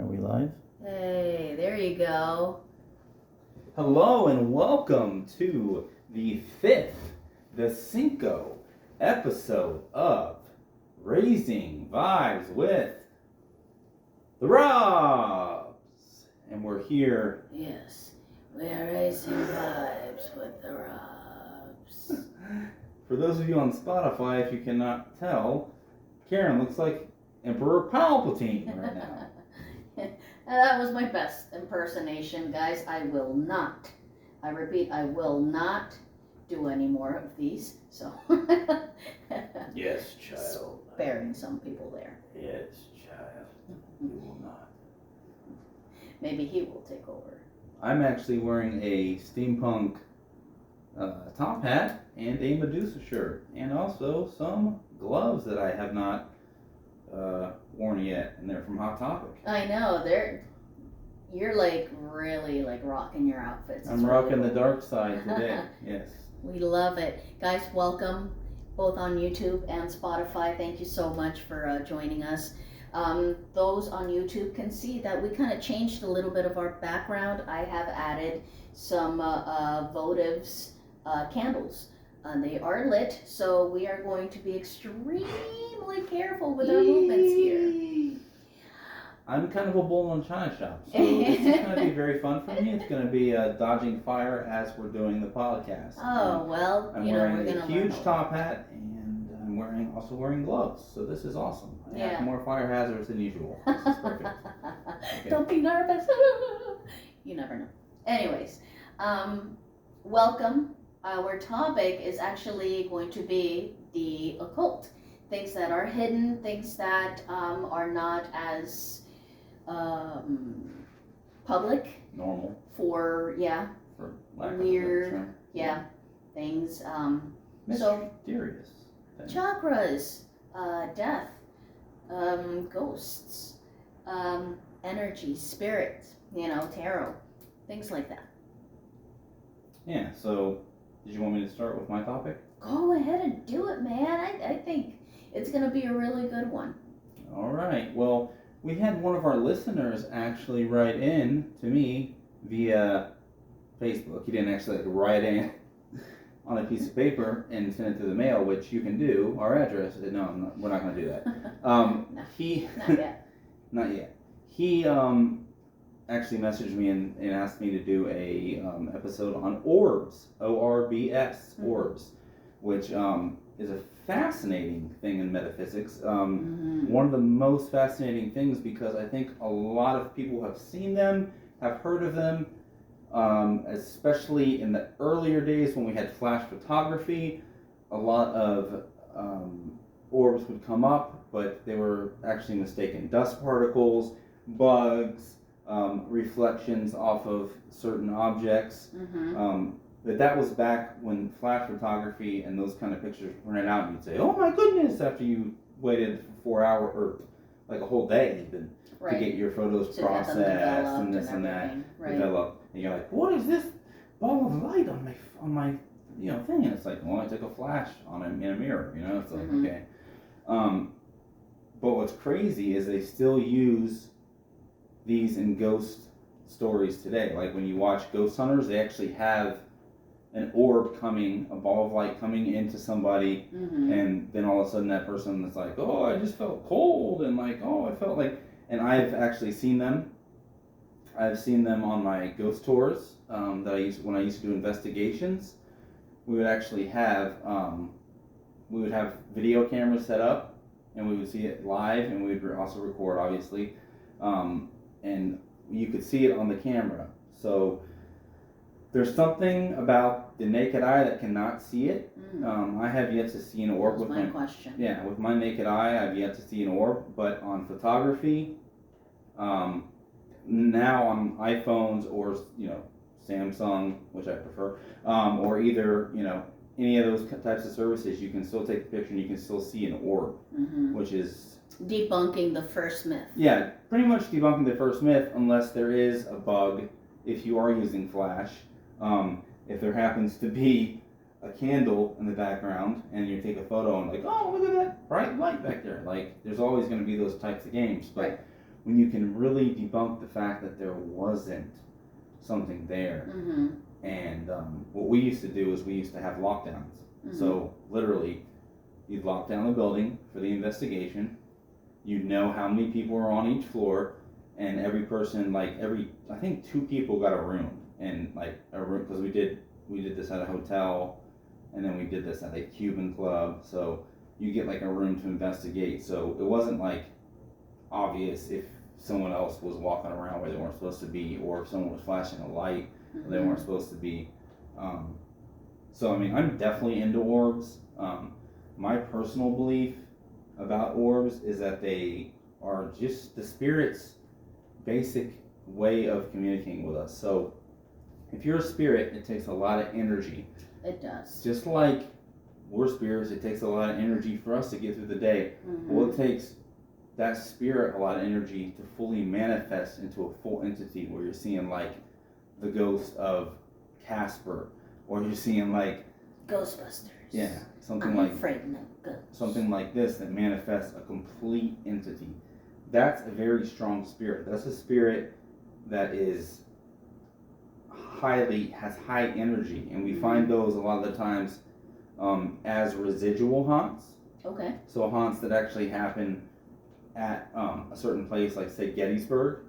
Are we live? Hey, there you go. Hello and welcome to the Cinco episode of Raising Vibes with the Robs. And we're here. Yes, we're raising vibes with the Robs. For those of you on Spotify, if you cannot tell, Karen looks like Emperor Palpatine right now. That was my best impersonation, guys. I repeat, I will not do any more of these. So, Yes, child. sparing some people there. Yes, child. You will not. Maybe he will take over. I'm actually wearing a Steampunk top hat and a Medusa shirt, and also some gloves that I have not worn yet, and they're from Hot Topic. I know, you're really rocking your outfits. I'm rocking the dark side today. Yes. We love it. Guys, welcome both on YouTube and Spotify. Thank you so much for joining us. Those on YouTube can see that we kind of changed a little bit of our background. I have added some votives candles. They are lit, so we are going to be extremely careful with our movements here. I'm kind of a bull in a china shop, so this is going to be very fun for me. It's going to be dodging fire as we're doing the podcast. Oh, well, I'm we're wearing going to a huge top hat, and I'm also wearing gloves, so this is awesome. I have more fire hazards than usual. This is perfect. Okay. Don't be nervous. You never know. Anyways, welcome. Our topic is actually going to be the occult. Things that are hidden, things that are not as public. Normal. For lack weird, of things. Mysterious things. Chakras, death, ghosts, energy, spirits, tarot, things like that. Yeah, so did you want me to start with my topic? Go ahead and do it, man. I think it's going to be a really good one. All right. Well, we had one of our listeners actually write in to me via Facebook. He didn't actually write in on a piece of paper and send it to the mail, which you can do. Our address. No, we're not going to do that. No, not yet. Not yet. He actually messaged me and asked me to do a episode on orbs, ORBS, orbs, which is a fascinating thing in metaphysics. One of the most fascinating things, because I think a lot of people have seen them, have heard of them, especially in the earlier days when we had flash photography. A lot of orbs would come up, but they were actually mistaken dust particles, bugs, reflections off of certain objects. But that was back when flash photography and those kind of pictures were printed out, and you'd say, "Oh my goodness!" After you waited for 4 hours or like a whole day even to get your photos processed and this and that developed, and you're like, "What is this ball of light on my thing?" And it's like, "Well, I took a flash on it in a mirror." It's like okay. But what's crazy is they still use these in ghost stories today. Like when you watch Ghost Hunters, they actually have an orb a ball of light coming into somebody, and then all of a sudden that person is like, "Oh, I just felt cold," and like, "Oh, I felt like," and I've actually seen them. I've seen them on my ghost tours that when I used to do investigations. We would actually have video cameras set up, and we would see it live, and we would also record, obviously, and you could see it on the camera. So there's something about the naked eye that cannot see it. I have yet to see an orb with my question. Yeah, with my naked eye, I've yet to see an orb. But on photography, now on iPhones or Samsung, which I prefer, or either any of those types of services, you can still take the picture and you can still see an orb, which is debunking the first myth. Yeah, pretty much debunking the first myth, unless there is a bug if you are using flash. If there happens to be a candle in the background and you take a photo and like, "Oh, look at that bright light back there." Like, there's always going to be those types of games. But when you can really debunk the fact that there wasn't something there. Mm-hmm. And what we used to do is we used to have lockdowns. Mm-hmm. So literally, you'd lock down the building for the investigation. You'd know how many people were on each floor, and every person, I think 2 people got a room, and a room, because we did this at a hotel, and then we did this at a Cuban club. So you get a room to investigate. So it wasn't obvious if someone else was walking around where they weren't supposed to be, or if someone was flashing a light where they weren't supposed to be. So I mean, I'm definitely into orbs. My personal belief about orbs is that they are just the spirit's basic way of communicating with us. So if you're a spirit, it takes a lot of energy. It does. Just like we're spirits, it takes a lot of energy for us to get through the day. Mm-hmm. Well, it takes that spirit a lot of energy to fully manifest into a full entity, where you're seeing the ghost of Casper, or you're seeing Ghostbusters. yeah, something I'm afraid of no ghosts. something like this that manifests a complete entity. That's a very strong spirit. That's a spirit that is has high energy, and we find those a lot of the times as residual haunts. Okay. So haunts that actually happen at a certain place, like say Gettysburg.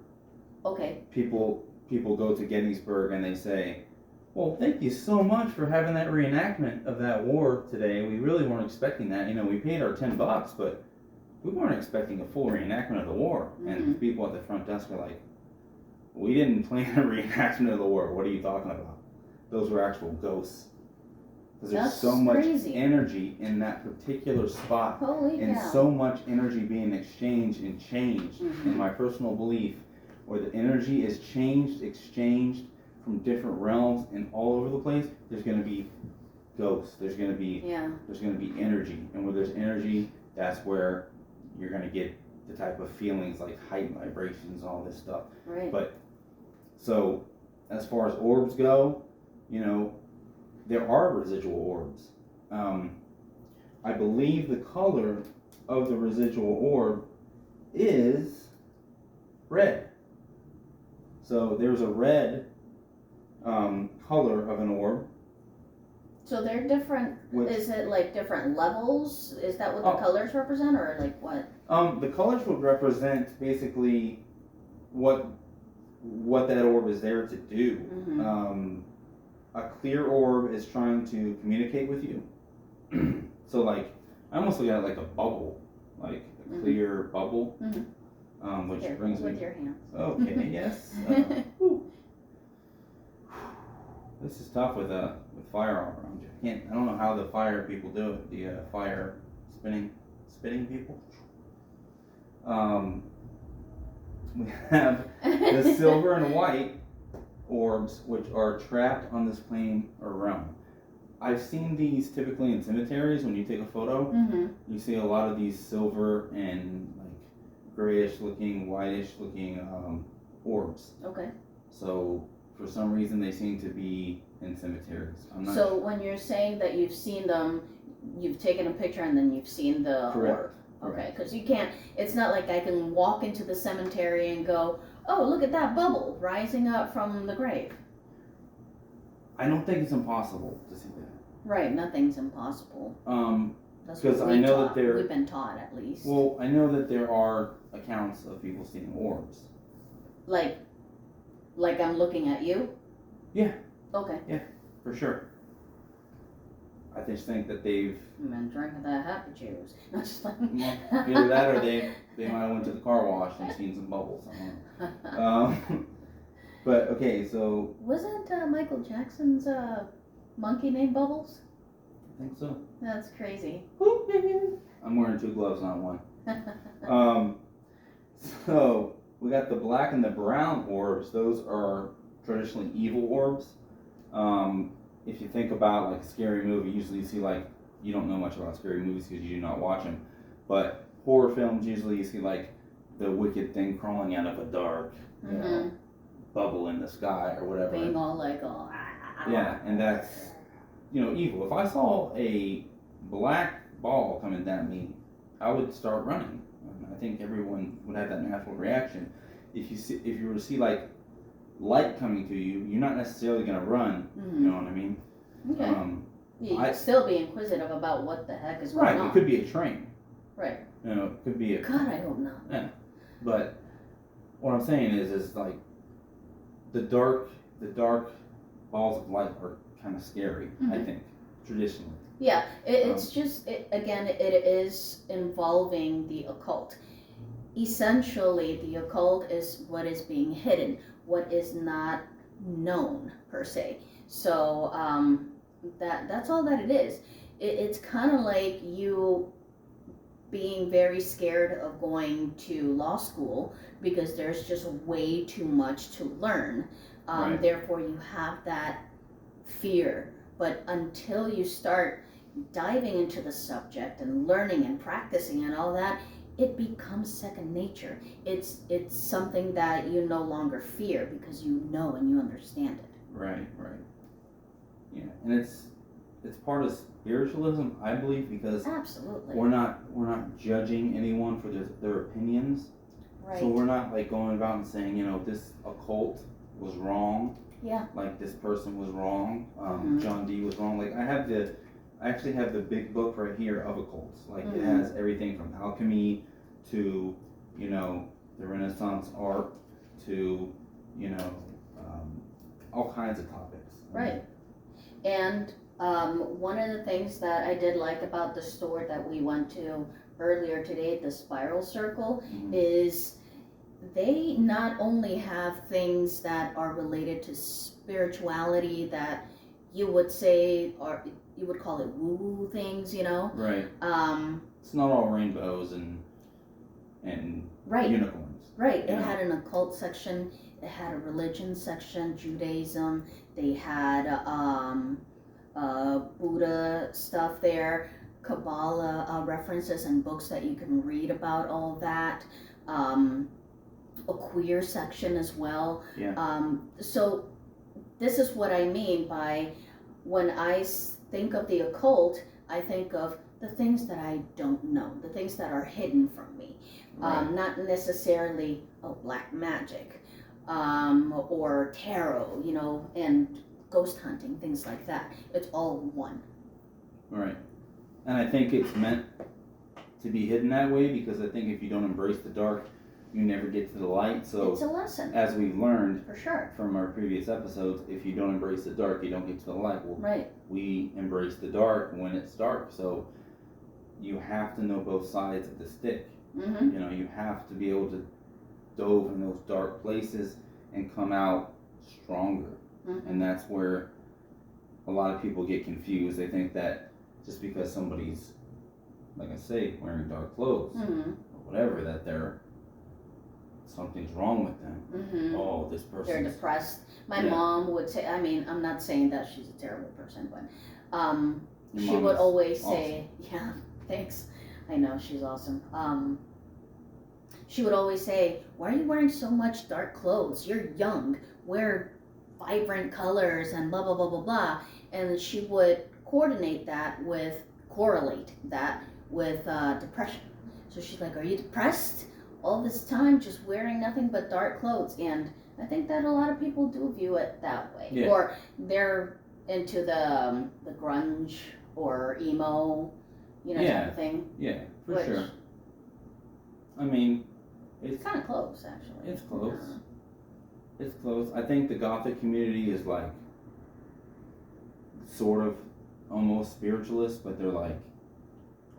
Okay. People go to Gettysburg and they say, well, thank you so much for having that reenactment of that war today. We really weren't expecting that. We paid our $10, but we weren't expecting a full reenactment of the war. Mm-hmm. And the people at the front desk are like, we didn't plan a reenactment of the war. What are you talking about? Those were actual ghosts. Because there's so much energy in that particular spot. Holy and cow. so much energy being exchanged and changed. In my personal belief, where the energy is exchanged from different realms and all over the place, there's going to be ghosts. There's going to be energy, and where there's energy, that's where you're going to get the type of feelings like heightened vibrations and all this stuff. Right. But so as far as orbs go, there are residual orbs. I believe the color of the residual orb is red. So there's a red color of an orb. So they're different. Is it different levels? Is that what the colors represent, or what? The colors would represent basically what that orb is there to do. Mm-hmm. A clear orb is trying to communicate with you. So I almost look at it like a bubble, like a clear bubble, which Here, brings with me. your hands. Okay, yes. This is tough with firearm around you. I don't know how the fire people do it. The fire spinning people. We have the silver and white orbs, which are trapped on this plane or realm. I've seen these typically in cemeteries. When you take a photo, you see a lot of these silver and grayish looking, whitish looking orbs. Okay. So for some reason they seem to be in cemeteries. I'm not So when you're saying that you've seen them, you've taken a picture and then you've seen the orb. Okay, because you can't, it's not like I can walk into the cemetery and go, oh, look at that bubble rising up from the grave. I don't think it's impossible to see that. Right, nothing's impossible. That's because what I know taught. We've been taught, at least. Well, I know that there are accounts of people seeing orbs. Like I'm looking at you? Yeah. Okay. Yeah, for sure. I just think that they've been drinking that happy juice. Not just like either that or they might have went to the car wash and seen some bubbles. I don't know. But okay, so wasn't Michael Jackson's monkey named Bubbles? I think so. That's crazy. I'm wearing 2 gloves, not 1. So we got the black and the brown orbs. Those are traditionally evil orbs. If you think about a scary movie, usually you see you don't know much about scary movies because you do not watch them, but horror films usually you see the wicked thing crawling out of a dark bubble in the sky or whatever. Being all yeah, and that's evil. If I saw a black ball coming at me, I would start running. I think everyone would have that natural reaction. If you were to see like light coming to you, you're not necessarily gonna run. Mm-hmm. You know what I mean? Okay. You'd still be inquisitive about what the heck is going right. on. It could be a train. Right. You know, it could be a. God, I hope not. Yeah. But what I'm saying is like the dark balls of light are kind of scary. Mm-hmm. I think traditionally. Yeah, it's just again, it is involving the occult. Essentially, the occult is what is being hidden, what is not known per se. So that's all that it is. It's kind of like you being very scared of going to law school because there's just way too much to learn. Right. Therefore, you have that fear. But until you start diving into the subject and learning and practicing and all that, it becomes second nature. It's something that you no longer fear because you know and you understand it. Right. Yeah, and it's part of spiritualism, I believe, because absolutely we're not judging anyone for their opinions. Right. So we're not like going about and saying, you know, this occult was wrong. Yeah. Like this person was wrong. Mm-hmm. John Dee was wrong. Like I actually have the big book right here of occults. Like Mm-hmm. it has everything from alchemy to, you know, the Renaissance art to, you know, all kinds of topics. Right. And one of the things that I did like about the store that we went to earlier today, the Spiral Circle, Mm-hmm. is they not only have things that are related to spirituality that you would say, or you would call it woo-woo things, you know? Right. It's not all rainbows and right. unicorns. Right. It had an occult section. It had a religion section, Judaism. They had Buddha stuff there, Kabbalah references and books that you can read about all that. A queer section as well. Yeah. So this is what I mean by when I think of the occult, I think of the things that I don't know, the things that are hidden from me. Right. Not necessarily black magic or tarot, you know, and ghost hunting, things like that. It's all one. Right. And I think it's meant to be hidden that way because I think if you don't embrace the dark, you never get to the light. So it's a lesson. As we've learned for sure from our previous episodes, if you don't embrace the dark, you don't get to the light. Well, right. We embrace the dark when it's dark. So you have to know both sides of the stick. Mm-hmm. You know, you have to be able to dove in those dark places and come out stronger. Mm-hmm. And that's where a lot of people get confused. They think that just because somebody's, like I say, wearing dark clothes mm-hmm. or whatever, that something's wrong with them. Mm-hmm. Oh, this person. They're depressed. My mom would say, I mean, I'm not saying that she's a terrible person, but she would always say, yeah, thanks. I know, she's awesome. She would always say, why are you wearing so much dark clothes? You're young. Wear vibrant colors and blah, blah, blah, blah, blah. And she would correlate that with depression. So she's like, are you depressed? All this time just wearing nothing but dark clothes. And I think that a lot of people do view it that way. Yeah. Or they're into the grunge or emo, you know, type of thing. Yeah, for sure. I mean, it's kind of close, actually. It's close. It's close. I think the Gothic community is like sort of almost spiritualist, but they're like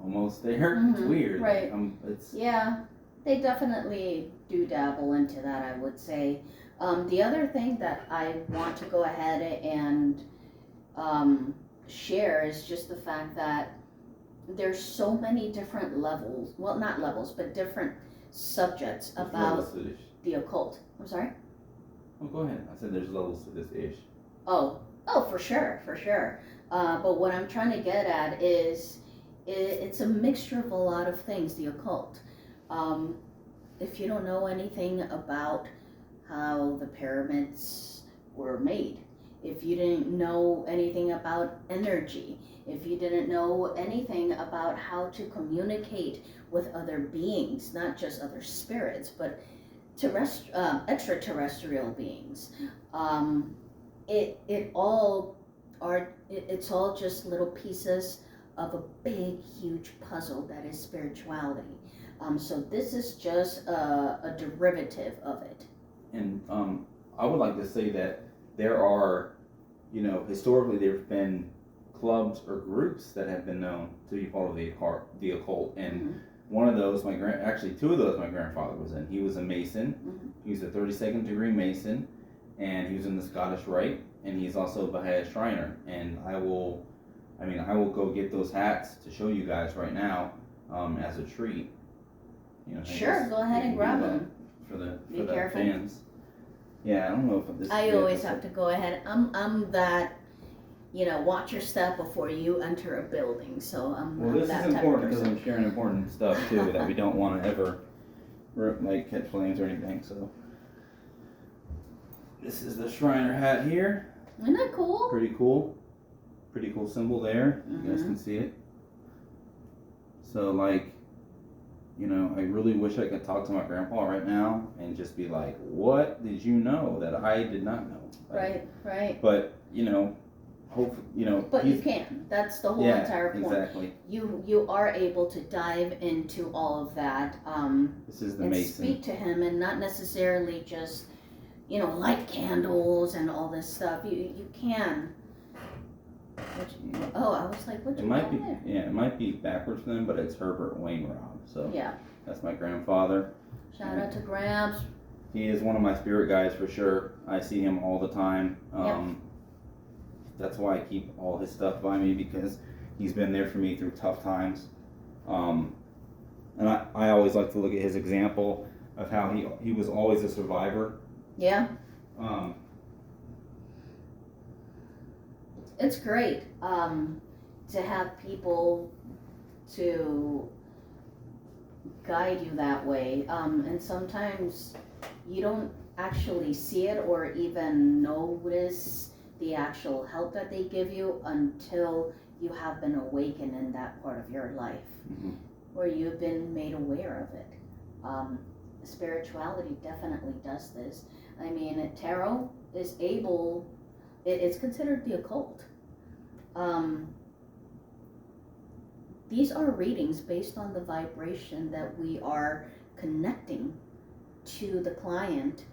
almost there. Mm-hmm. It's weird. Right. It's yeah. They definitely do dabble into that, I would say. The other thing that I want to go ahead and share is just the fact that there's so many different levels, well, not levels, but different subjects about the occult. I'm sorry? Oh, go ahead. I said there's levels to this ish. Oh, for sure. But what I'm trying to get at is it's a mixture of a lot of things, the occult. If you don't know anything about how the pyramids were made, if you didn't know anything about energy, if you didn't know anything about how to communicate with other beings, not just other spirits, but extraterrestrial beings. It's all just little pieces of a big, huge puzzle that is spirituality. So this is just a derivative of it. And I would like to say that there are, historically there have been clubs or groups that have been known to be part of the occult, and one of those, actually two of those, my grandfather was in. He was a Mason. He was a 32nd degree Mason, and he was in the Scottish Rite, and he's also a Baha'i Shriner. And I will go get those hats to show you guys right now as a treat. Sure, go ahead and grab them. For the careful. fans. Yeah, I don't know if this. I always have to go ahead. I'm that. Watch your step before you enter a building. So Well, this is important because I'm sharing important stuff too that we don't want to ever catch flames or anything. So this is the Shriner hat here. Isn't that cool? Pretty cool symbol there. You guys can see it. So I really wish I could talk to my grandpa right now and just be like, what did you know that I did not know? Right. But hopefully, But you can. That's the whole entire point. Exactly. You are able to dive into all of that. This is the and Mason. Speak to him, and not necessarily just light candles and all this stuff. You can. I was like, what you might be there? Yeah, it might be backwards for them, but it's Herbert Wayne Robb. So yeah, that's my grandfather. Shout out to Gramps. He is one of my spirit guides for sure. I see him all the time. That's why I keep all his stuff by me, because he's been there for me through tough times. And I always like to look at his example of how he was always a survivor. Yeah. It's great to have people to guide you that way. And sometimes you don't actually see it or even notice the actual help that they give you until you have been awakened in that part of your life, where you've been made aware of it. Spirituality definitely does this. I mean, tarot is it's considered the occult. These are readings based on the vibration that we are connecting to the client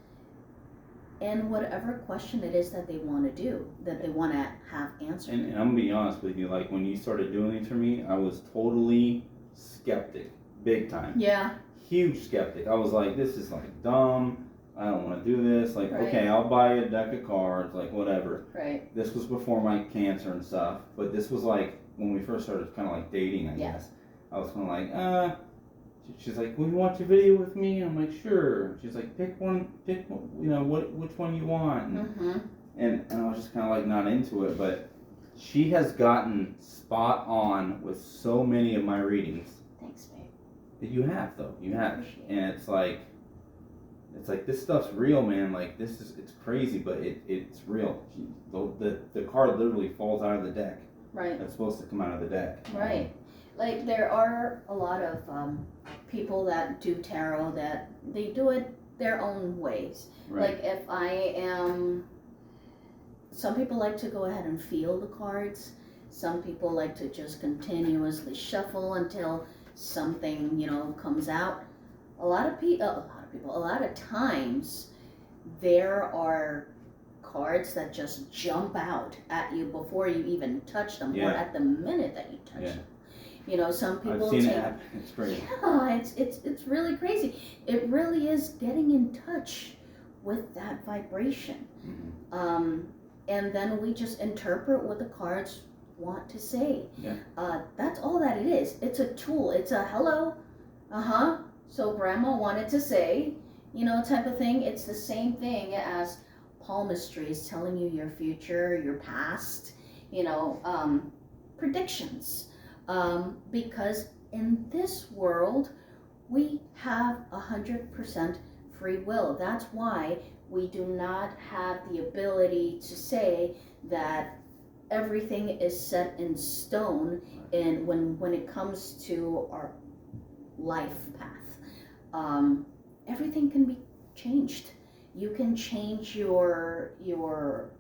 and whatever question it is that they want to do, that they want to have answered. And I'm gonna be honest with you, when you started doing these for me, I was totally skeptic, big time. Yeah. Huge skeptic. I was like, this is dumb. I don't want to do this. Okay, I'll buy a deck of cards, whatever. Right. This was before my cancer and stuff, but this was when we first started kind of dating, I guess. I was kind of she's like, will you watch a video with me? I'm like, sure. She's like, pick one, which one you want. And I was just kind of not into it, but she has gotten spot on with so many of my readings. Thanks, babe. That you have, though. You have. And it's like, this stuff's real, man. It's crazy, but it's real. The card literally falls out of the deck. Right. That's supposed to come out of the deck. Right. There are a lot of people that do tarot that they do it their own ways. Right. If some people like to go ahead and feel the cards. Some people like to just continuously shuffle until something, comes out. A lot of times, there are cards that just jump out at you before you even touch them, or at the minute that you touch them. Some people I've seen it happen. It's crazy. Yeah, it's really crazy. It really is getting in touch with that vibration. And then we just interpret what the cards want to say. Yeah. That's all that it is. It's a tool. It's a hello. So grandma wanted to say, type of thing. It's the same thing as palmistry is telling you your future, your past, predictions. Because in this world, we have 100% free will. That's why we do not have the ability to say that everything is set in stone, and when it comes to our life path, everything can be changed. You can change your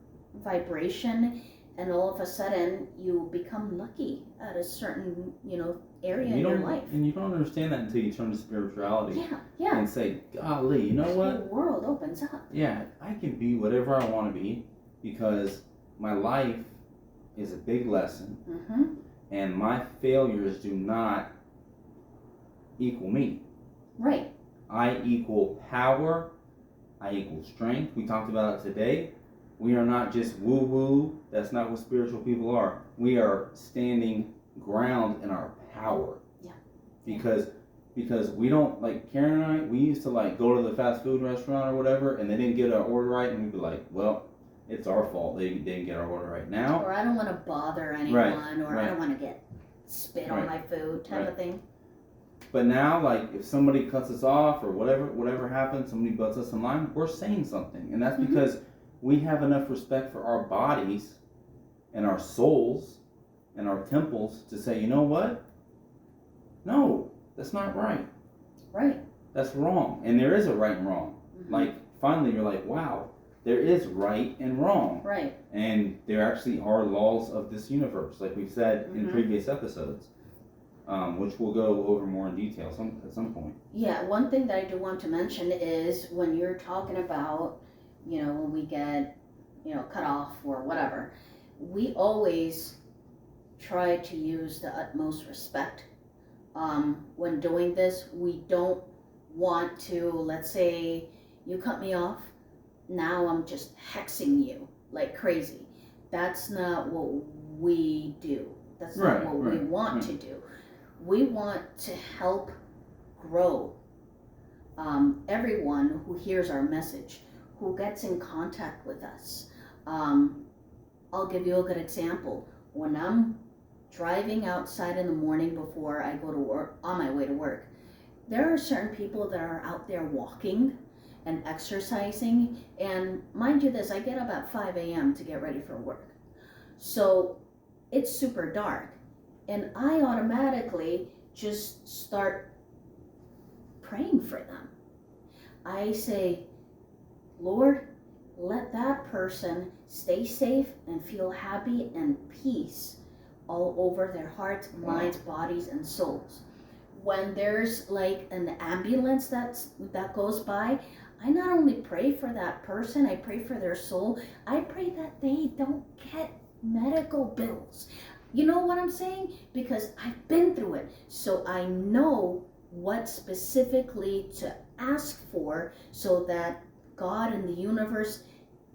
vibration, and all of a sudden you become lucky at a certain area in your life. And you don't understand that until you turn to spirituality. Yeah. And say, golly, you know The what? whole world opens up. Yeah, I can be whatever I want to be because my life is a big lesson, and my failures do not equal me. Right. I equal power. I equal strength. We talked about it today. We are not just woo-woo. That's not what spiritual people are. We are standing ground in our power. Yeah. Because we don't, like Karen and I, we used to like go to the fast food restaurant or whatever, and they didn't get our order right, and we'd be like, well, it's our fault. They didn't get our order right now. Or I don't want to bother anyone, or I don't want to get spit on my food type of thing. But now, like, if somebody cuts us off or whatever happens, somebody butts us in line, we're saying something. And that's because we have enough respect for our bodies and our souls and our temples to say, you know what? No, that's not right. Right. That's wrong. And there is a right and wrong. Like, finally, you're like, wow, there is right and wrong. Right. And there actually are laws of this universe, like we've said in previous episodes. Which we'll go over more in detail at some point. Yeah, one thing that I do want to mention is when you're talking about, when we get, cut off or whatever, we always try to use the utmost respect. When doing this, we don't want to, let's say you cut me off, now I'm just hexing you like crazy. That's not what we do. That's not what we want to do. We want to help grow everyone who hears our message, who gets in contact with us. I'll give you a good example. When I'm driving outside in the morning before I go to work, on my way to work, there are certain people that are out there walking and exercising. And mind you this, I get up at 5 a.m. to get ready for work. So it's super dark. And I automatically just start praying for them. I say, Lord, let that person stay safe and feel happy and peace all over their hearts, minds, bodies, and souls. When there's like an ambulance that goes by, I not only pray for that person, I pray for their soul. I pray that they don't get medical bills. You know what I'm saying? Because I've been through it. So I know what specifically to ask for so that God and the universe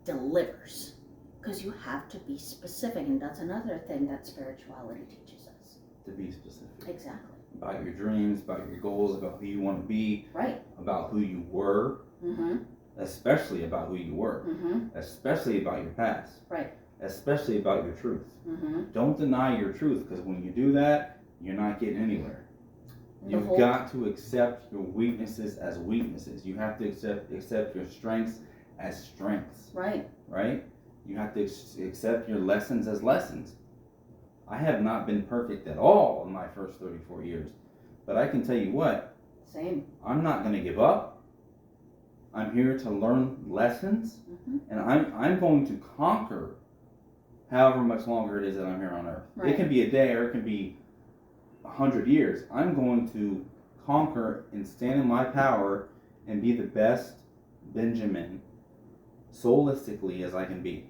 delivers. Because you have to be specific. And that's another thing that spirituality teaches us. To be specific. Exactly. About your dreams, about your goals, about who you want to be. Right. About who you were. Especially about who you were. Especially about your past. Right. Especially about your truth. Don't deny your truth, because when you do that, you're not getting anywhere. You've got to accept your weaknesses as weaknesses. You have to accept your strengths as strengths. Right. Right? You have to accept your lessons as lessons. I have not been perfect at all in my first 34 years. But I can tell you what. Same. I'm not going to give up. I'm here to learn lessons. And I'm going to conquer however much longer it is that I'm here on Earth. Right. It can be a day or it can be 100 years. I'm going to conquer and stand in my power and be the best Benjamin soulistically as I can be.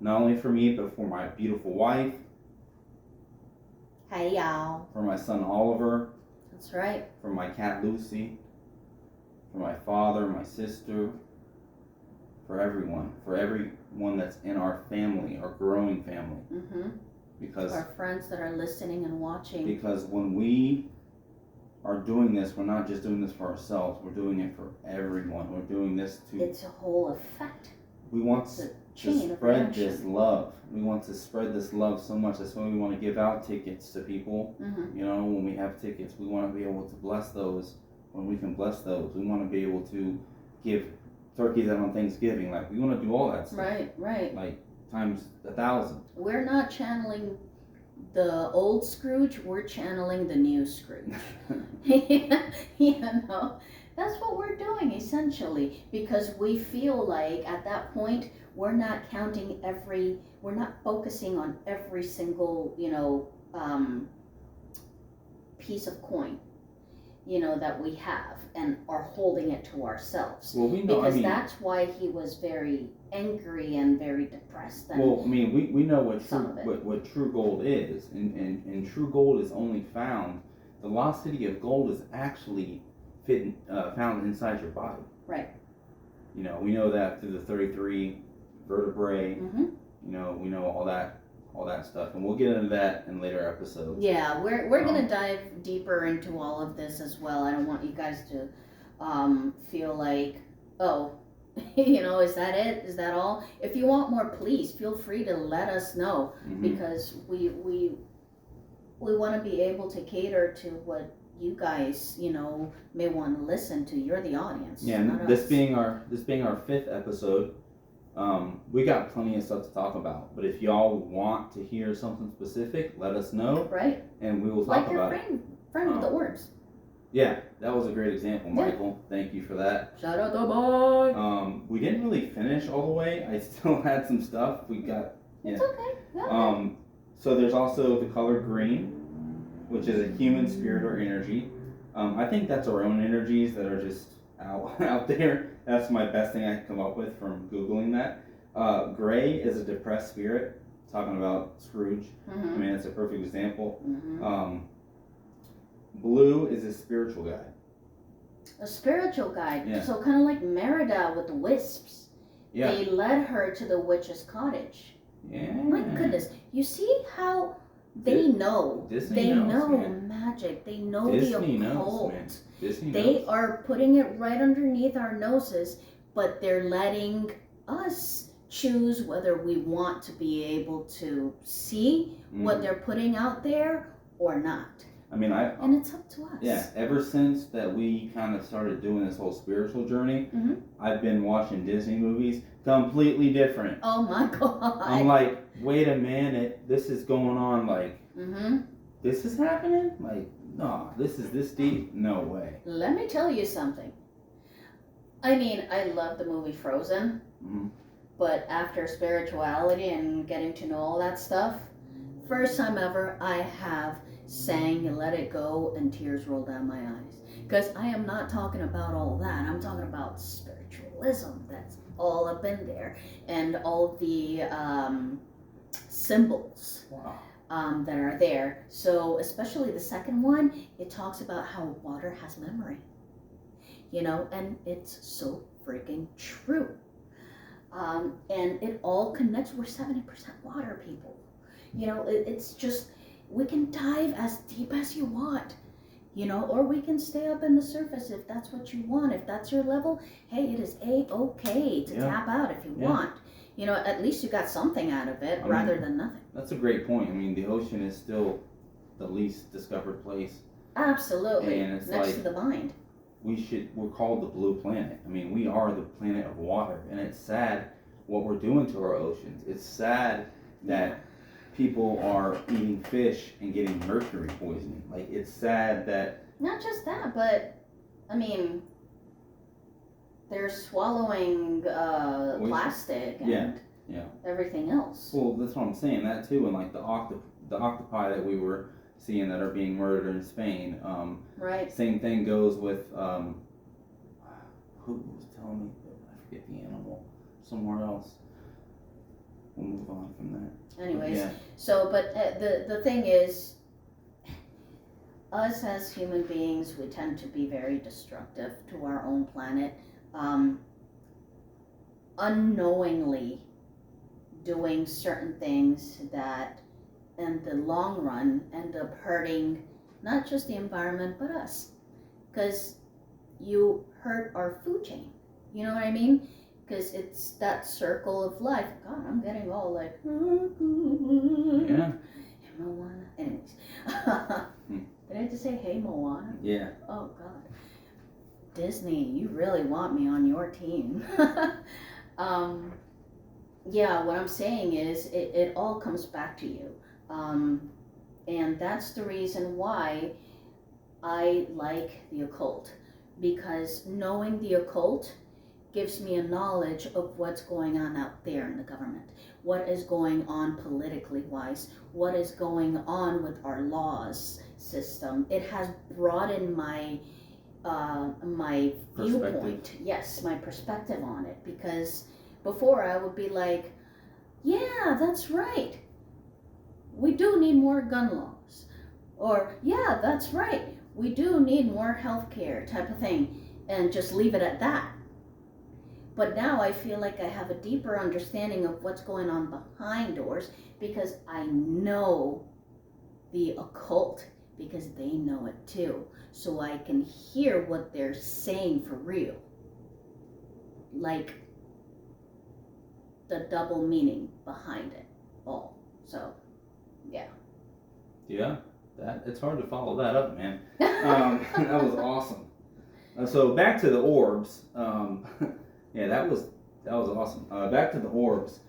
Not only for me, but for my beautiful wife. Hey, y'all. For my son Oliver. That's right. For my cat Lucy. For my father, my sister. For everyone that's in our family, our growing family. Because our friends that are listening and watching. Because when we are doing this, we're not just doing this for ourselves, we're doing it for everyone. We're doing this to... It's a whole effect. We want to spread this love. We want to spread this love so much. That's why we want to give out tickets to people. You know, when we have tickets, we want to be able to bless those when we can bless those. We want to be able to give turkeys out on Thanksgiving. Like, we want to do all that stuff. Right. Like, times 1,000. We're not channeling the old Scrooge, we're channeling the new Scrooge. You know, that's what we're doing essentially, because we feel like at that point we're not we're not focusing on every single, piece of coin, that we have and are holding it to ourselves. Well, we know, because that's why he was very angry and very depressed. And well, I mean, we know what true gold is, and true gold is only found. The lost city of gold is actually found inside your body. Right. We know that through the 33 vertebrae. Mm-hmm. We know all that stuff, and we'll get into that in later episodes. Yeah, we're gonna dive deeper into all of this as well. I don't want you guys to feel like, oh, is that it? Is that all? If you want more, please feel free to let us know, because we want to be able to cater to what you guys may want to listen to. You're the audience. Yeah, and this being our 5th episode, we got plenty of stuff to talk about. But if y'all want to hear something specific, let us know. Right. And we will talk about it. Like your friend with the orbs. Yeah, that was a great example, Michael. Yeah. Thank you for that. Shout out to boy. We didn't really finish all the way. I still had some stuff. We got. Yeah. It's okay. Yeah. So there's also the color green, which is a human spirit or energy. I think that's our own energies that are just out there. That's my best thing I can come up with from Googling that. Gray is a depressed spirit, talking about Scrooge. Mm-hmm. I mean, that's a perfect example. Mm-hmm. Blue is a spiritual guide. A spiritual guide. Yeah. So kind of like Merida with the wisps. Yeah. They led her to the witch's cottage. Yeah. My goodness. You see how they know. Disney they knows, know man. magic. They know Disney the occult. knows, man. Disney they knows. are putting it right underneath our noses, but they're letting us choose whether we want to be able to see what they're putting out there or not. I mean, and it's up to us. Yeah, ever since that we kind of started doing this whole spiritual journey, I've been watching Disney movies completely different. Oh my God. I'm like, wait a minute, this is going on, like, this is happening? Like, no, this is this deep? No way. Let me tell you something. I mean, I love the movie Frozen, but after spirituality and getting to know all that stuff, first time ever I have sang and Let It Go and tears roll down my eyes. Because I am not talking about all that. I'm talking about spiritualism that's all up in there. And all the symbols that are there. So especially the second one, it talks about how water has memory. And it's so freaking true. And it all connects. We're 70% water, people. It's just, we can dive as deep as you want, or we can stay up in the surface if that's what you want. If that's your level, hey, it is A-okay to tap out if you want. At least you got something out of it rather than nothing. That's a great point. I mean, the ocean is still the least discovered place. Absolutely. And it's next to the mind. We're called the blue planet. I mean, we are the planet of water, and it's sad what we're doing to our oceans. It's sad that people are eating fish and getting mercury poisoning. Like, it's sad that... Not just that, but, I mean, they're swallowing plastic and everything else. Well, that's what I'm saying, that too, and like the octopi that we were seeing that are being murdered in Spain. Right. Same thing goes with, who was telling me, I forget the animal, somewhere else. We'll move on from that. Anyways, but the thing is, us as human beings, we tend to be very destructive to our own planet, unknowingly doing certain things that in the long run end up hurting not just the environment but us, because you hurt our food chain. You know what I mean? Because it's that circle of life. God, I'm getting all like, yeah. Moana. Anyways, did I just say hey Moana? Yeah. Oh God, Disney, you really want me on your team. Yeah, what I'm saying is it all comes back to you. And that's the reason why I like the occult, because knowing the occult gives me a knowledge of what's going on out there in the government, what is going on politically wise, what is going on with our laws system. It has broadened my viewpoint, yes, my perspective on it, because before I would be like, yeah, that's right, we do need more gun laws, or yeah, that's right, we do need more health care type of thing, and just leave it at that. But now I feel like I have a deeper understanding of what's going on behind doors, because I know the occult, because they know it too. So I can hear what they're saying for real. Like the double meaning behind it all. So, yeah. Yeah, it's hard to follow that up, man. That was awesome. So back to the orbs. Yeah, that was awesome. Back to the orbs.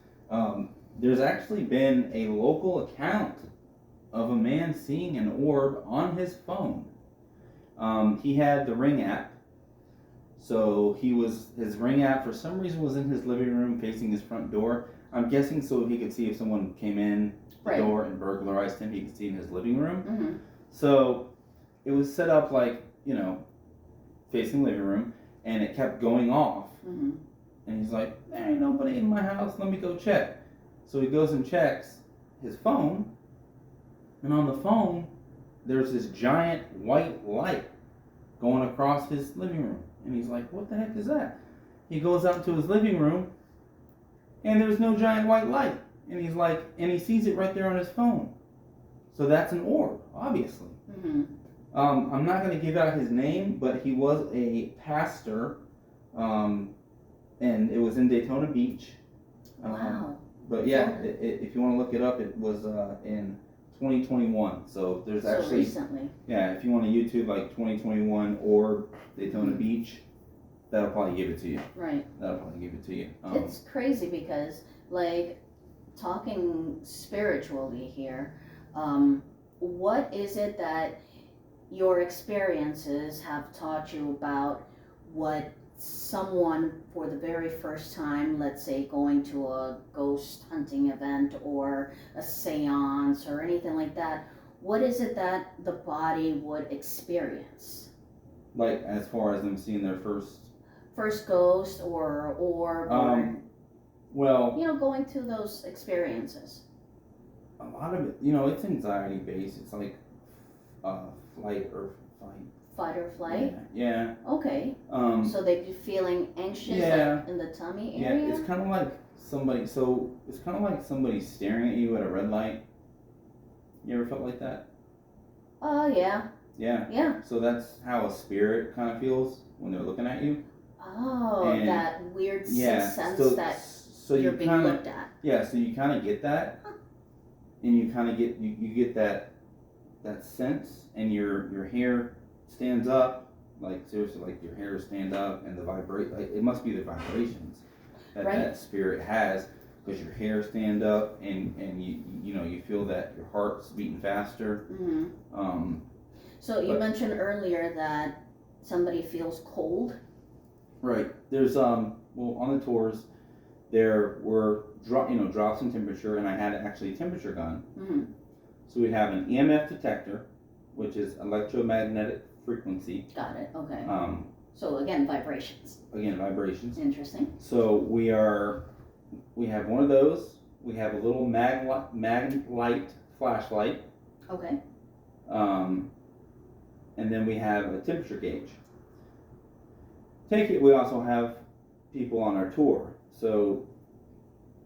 There's actually been a local account of a man seeing an orb on his phone. He had the Ring app. So his Ring app for some reason was in his living room facing his front door. I'm guessing so he could see if someone came in the door and burglarized him, he could see in his living room. Mm-hmm. So it was set up like, facing the living room, and it kept going off. Mm-hmm. And he's like, there ain't nobody in my house, let me go check. So he goes and checks his phone, and on the phone, there's this giant white light going across his living room. And he's like, what the heck is that? He goes out to his living room, and there's no giant white light. And he's like, and he sees it right there on his phone. So that's an orb, obviously. Mm-hmm. I'm not going to give out his name, but he was a pastor, and it was in Daytona Beach. Wow. But yeah, if you want to look it up, it was in 2021. So there's actually recently. Yeah, if you want to YouTube like 2021 or Daytona Beach, that'll probably give it to you. Right. That'll probably give it to you. It's crazy because, like, talking spiritually here, what is it that your experiences have taught you about what someone for the very first time, let's say going to a ghost hunting event or a seance or anything like that, what is it that the body would experience? Like as far as them seeing their first ghost or well, going through those experiences. A lot of it, it's anxiety based. It's like flight or fight. Fight or flight? Yeah. Okay. So they'd be feeling anxious, like in the tummy area? Yeah, it's kind of like somebody staring at you at a red light. You ever felt like that? Oh, yeah. Yeah. Yeah. So that's how a spirit kind of feels when they're looking at you. Oh, and that weird sense that so you're being looked at. Yeah, so you kind of get that, and you kind of get you get that sense, and your hair stands up, like seriously, like your hair stand up, and the it must be the vibrations that that spirit has, because your hair stand up, and you feel that your heart's beating faster. Mm-hmm. So you mentioned earlier that somebody feels cold. Right. There's on the tours, there were drops in temperature, and I had actually a temperature gun. Mm-hmm. So we have an EMF detector, which is electromagnetic frequency. Got it. Okay. So again, vibrations. Interesting. So we have one of those. We have a little mag light flashlight. Okay. And then we have a temperature gauge. We also have people on our tour. So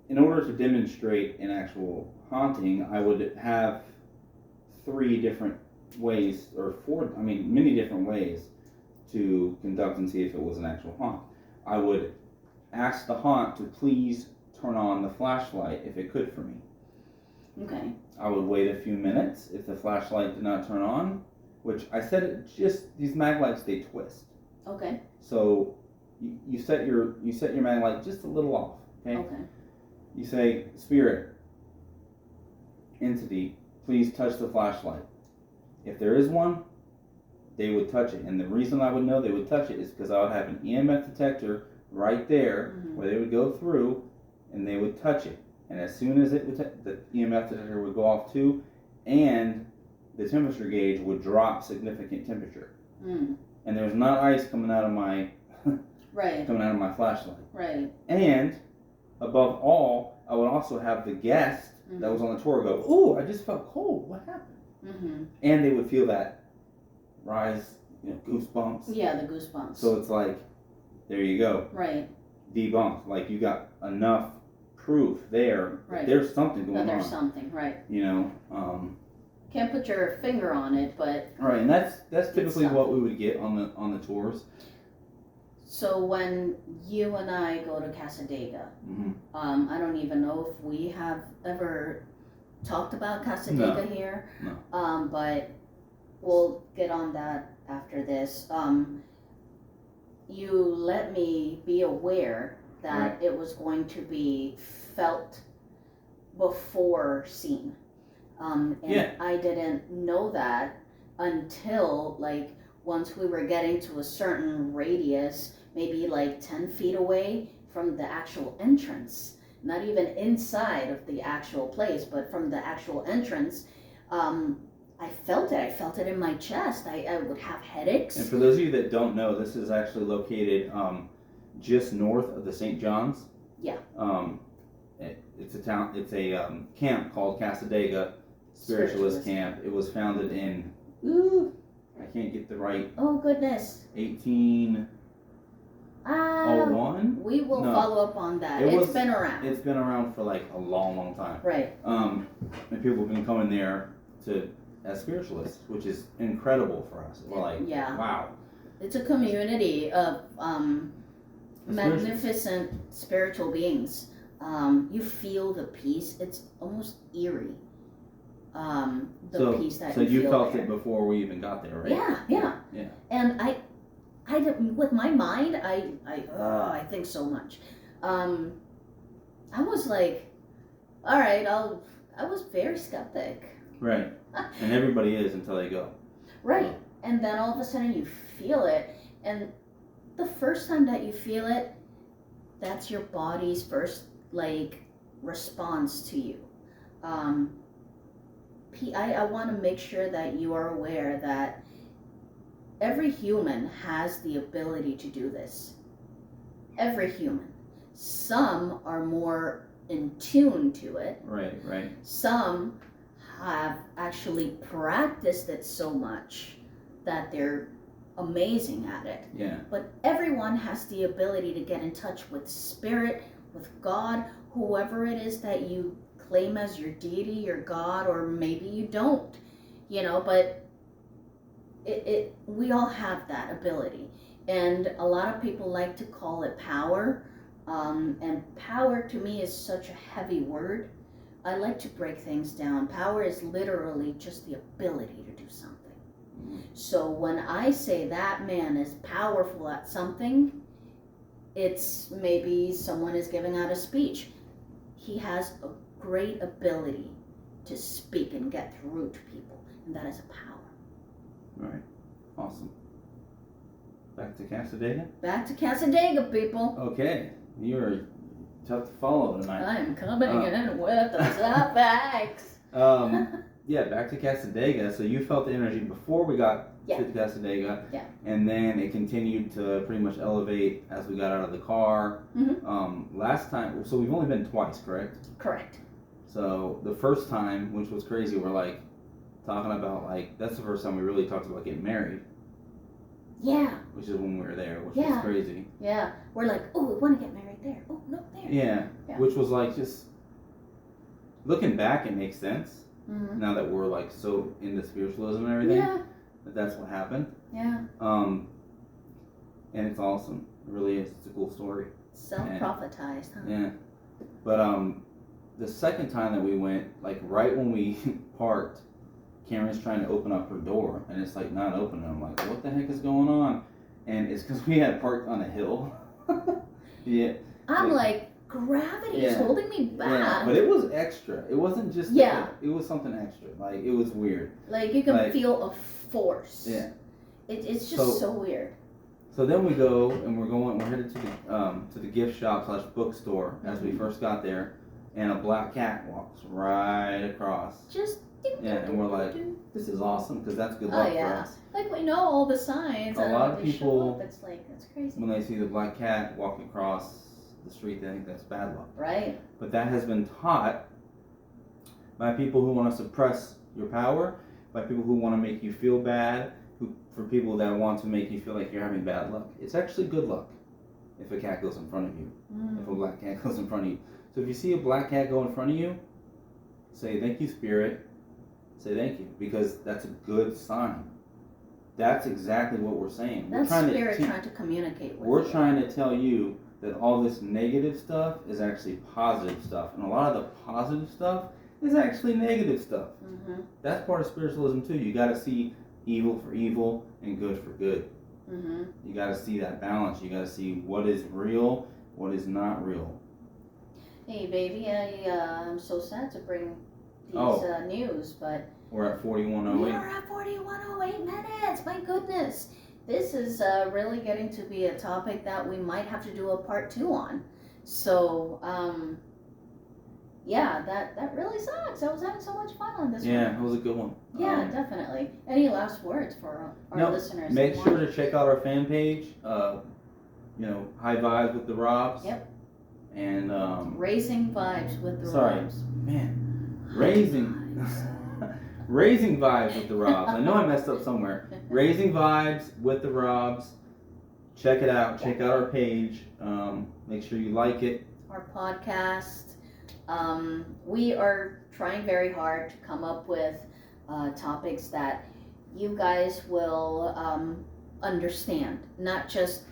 in order to demonstrate an actual haunting, I would have many different ways to conduct and see if it was an actual haunt. I would ask the haunt to please turn on the flashlight if it could for me. Okay. I would wait a few minutes. If the flashlight did not turn on, which I said it just, these mag lights, they twist. Okay. So you set your mag light just a little off, okay? Okay. You say, spirit, entity, please touch the flashlight. If there is one, they would touch it. And the reason I would know they would touch it is because I would have an EMF detector right there where they would go through and they would touch it. And as soon as it would the EMF detector would go off too, and the temperature gauge would drop significant temperature. And there's not ice coming out of my coming out of my flashlight. Right. And above all, I would also have the guest that was on the tour go, "Ooh, I just felt cold. What happened?" And they would feel that rise, goosebumps. Yeah, the goosebumps. So it's like, there you go. Right. Debunked. Like, you got enough proof there. Right. There's something going on. There's something, right. Can't put your finger on it, but... Right, and that's typically what we would get on the tours. So when you and I go to Casadega, I don't even know if we have ever talked about Casadega here. No. But we'll get on that after this. You let me be aware that it was going to be felt before seen. And I didn't know that until like once we were getting to a certain radius, maybe like 10 feet away from the actual entrance, not even inside of the actual place, but from the actual entrance. I felt it in my chest. I would have headaches. And for those of you that don't know, this is actually located just north of the St. John's. Yeah. It's a camp called Casadega Spiritualist Camp. It was founded in, I can't get the right. Oh goodness. 1801? We will follow up on that. It's been around. It's been around for like a long time. Right. And people have been coming there as spiritualists, which is incredible for us. We're like, wow. It's a community of magnificent spiritual beings. You feel the peace. It's almost eerie. Peace that you feel. So you felt there. it before we even got there, right? Yeah. And I with my mind, I think so much. I was like, all right, I was very skeptic. Right. And everybody is until they go. Right. And then all of a sudden you feel it. And the first time that you feel it, that's your body's first, response to you. I want to make sure that you are aware that every human has the ability to do this. Every human. Some are more in tune to it. Right. Some have actually practiced it so much that they're amazing at it. Yeah. But everyone has the ability to get in touch with spirit, with God, whoever it is that you claim as your deity, your God, or maybe you don't, but we all have that ability. And a lot of people like to call it power. And power to me is such a heavy word. I like to break things down. Power is literally just the ability to do something. So when I say that man is powerful at something, it's maybe someone is giving out a speech. He has a great ability to speak and get through to people, and that is a power. Right. Awesome. Back to Casadega? Back to Casadega, people. Okay. You're tough to follow tonight. I'm coming in with the topics. Back to Casadega. So you felt the energy before we got to Casadega. Yeah. And then it continued to pretty much elevate as we got out of the car. Last time, so we've only been twice, correct? Correct. So the first time, which was crazy, we're talking about that's the first time we really talked about getting married. Yeah. Which is when we were there, which was crazy. Yeah. We're like, oh, we want to get married there. Oh, no, there. Yeah. Which was just looking back, it makes sense. Now that we're so into spiritualism and everything. Yeah. That's what happened. Yeah. And it's awesome. It really is. It's a cool story. Self-prophetized, huh? Yeah. But the second time that we went, right when we parked, Karen's trying to open up her door, and it's not opening. I'm like, what the heck is going on? And it's because we had parked on a hill. Yeah. I'm gravity is Yeah. holding me Yeah, back. but it was extra. It wasn't just Yeah. it was something extra. Like it was weird. Like you can Like- feel a force. Yeah. It's just so weird. So then we go and we're headed to the gift shop / bookstore as we Mhm. first got there, and a black cat walks right across. Just Yeah, and we're like, this is awesome because that's good Oh, luck yeah. for us. like we know all the signs. A and lot of they show people- up, it's like that's crazy, When they see the black cat walk across the street, they think that's bad luck. right? But that has been taught by people who want to suppress your power, by people who want to make you feel bad, for people that want to make you feel like you're having bad luck. It's actually good luck if a cat goes in front of you, if a black cat goes in front of you. So if you see a black cat go in front of you, say thank you, spirit. Say thank you, because that's a good sign. That's exactly what we're saying. That's we're spirit trying to communicate with We're you. trying to tell you that all this negative stuff is actually positive stuff, and a lot of the positive stuff is actually negative stuff. Mm-hmm. That's part of spiritualism too. You got to see evil for evil and good for good. Mm-hmm. You got to see that balance. You got to see what is real, what is not real. Hey, baby, I'm so sad to bring these news, but We're at we 4108. are at 4108 minutes. My goodness, this is really getting to be a topic that we might have to do a part 2 on. So, yeah, that really sucks. I was having so much fun on this Yeah, one. it was a good one. Yeah, definitely. Any last words for our No, listeners? Make that sure want- to check out our fan page. High Vibes with the Robs. Yep. And Raising Vibes with the Sorry. Robs. Raising Vibes with the Robs. I know I messed up somewhere. Raising Vibes with the Robs. Check it out. Check out our page. Make sure you like it. Our podcast. We are trying very hard to come up with topics that you guys will understand, not just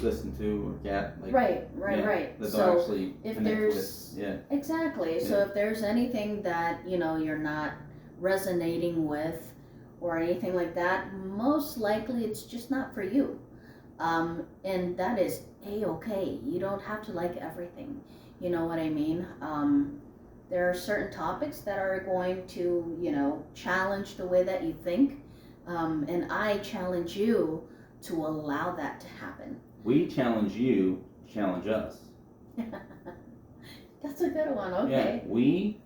Listen to or get. right. That they'll So actually if connect there's with. Yeah. exactly, so if there's anything that you're not resonating with or anything like that, most likely it's just not for you, and that is a-okay. You don't have to like everything. You know what I mean? There are certain topics that are going to, challenge the way that you think. And I challenge you to allow that to happen. We challenge you to challenge us. That's a good one, Yeah, okay. we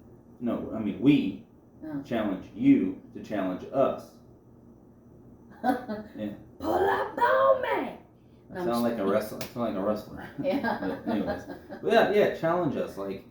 Oh. challenge you to challenge us. Pull up on me! I No, I'm sound like just a wrestler. I sound like a wrestler. Yeah. But anyways. But yeah, challenge us. Like,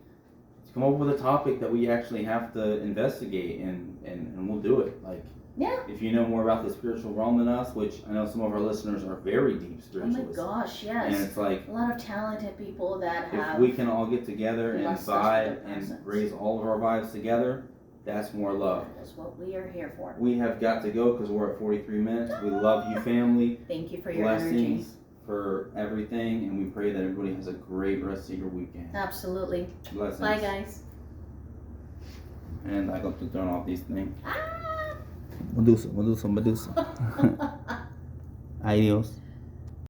come up with a topic that we actually have to investigate, and we'll do it. Like, Yeah. if you know more about the spiritual realm than us, which I know some of our listeners are very deep Oh my spiritualists. gosh, And yes. it's like, A lot of talented people that if have. we can all get together and blessed us with vibe their and presence. raise all of our vibes together, that's more love. That's what we are here for. We have got to go because we're at 43 minutes. We love you, family. Thank you for your energy. Blessings for everything, and we pray that everybody has a great rest of your weekend. Absolutely. Blessings. Bye, guys. And I got to turn off these things. Ah! Medusa. Adios.